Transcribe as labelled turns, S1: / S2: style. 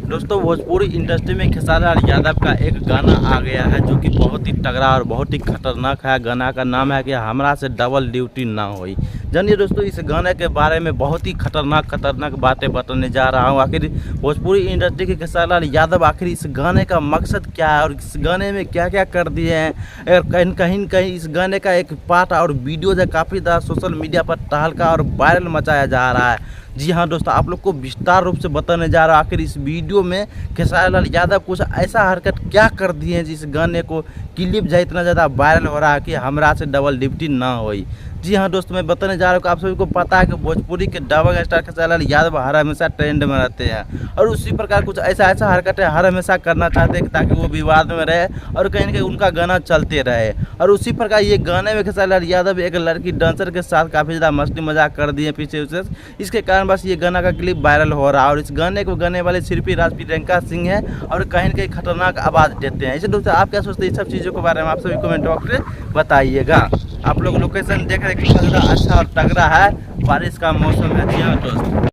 S1: दोस्तों भोजपुरी इंडस्ट्री में खेसारी लाल यादव का एक गाना आ गया है जो कि बहुत ही तगड़ा और बहुत ही खतरनाक है। गाना का नाम है कि हमरा से डबल ड्यूटी ना होई। जानिए दोस्तों, इस गाने के बारे में बहुत ही खतरनाक बातें बताने जा रहा हूँ। आखिर भोजपुरी इंडस्ट्री के खेसारी लाल यादव आखिर इस गाने का मकसद क्या है और इस गाने में क्या क्या कर दिए हैं। और कहीं इस गाने का एक पार्ट और वीडियो जो काफ़ी ज़्यादा सोशल मीडिया पर तहलका और वायरल मचाया जा रहा है। जी हाँ दोस्तों, आप लोग को विस्तार रूप से बताने जा रहा हूँ आखिर इस वीडियो में खेसारी लाल यादव कुछ ऐसा हरकत क्या कर दिए हैं जिस गाने को क्लिप जो इतना ज़्यादा वायरल हो रहा है कि हमरा से डबल ड्यूटी ना होई। जी हाँ दोस्तों, मैं बताने जा रहा हूँ कि आप सभी को पता है कि भोजपुरी के डबल स्टार खेसारी लाल यादव हर हमेशा ट्रेंड में रहते हैं और उसी प्रकार कुछ ऐसा हरकतें हर हमेशा करना चाहते हैं ताकि वो विवाद में रहे और कहीं ना कहीं उनका गाना चलते रहे। और उसी प्रकार ये गाने में खेसारी लाल यादव एक लड़की डांसर के साथ काफ़ी ज़्यादा मस्ती मजाक कर दिए पीछे उसे। इसके कारण बस ये गाना का क्लिप वायरल हो रहा है और इस गाने को गाने वाले शिल्पी राज प्रियंका सिंह है और कहीं ना कहीं खतरनाक आवाज़ देते हैं। इसे दोस्तों आप क्या सोचते हैं इस सब चीज़ों के बारे में, आप सभी कमेंट बॉक्स में बताइएगा। आप लोग लोकेशन देख रहे हैं कितना ज़्यादा अच्छा और तगड़ा है, बारिश का मौसम है। जी हाँ दोस्तों।